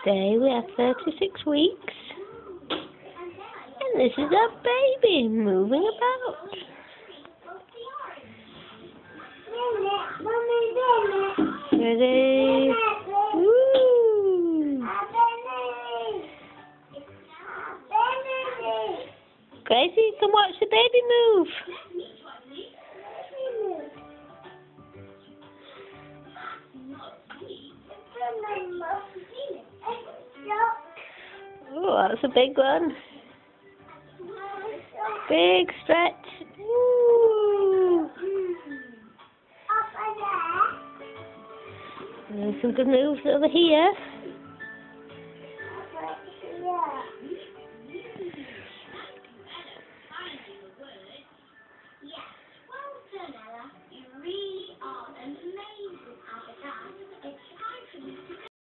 Today we have 36 weeks. And this is our baby moving about. Ready? Woo! Gracie, come watch the baby move. Oh, that's a big one. Big stretch. Woo! There's some good moves over here.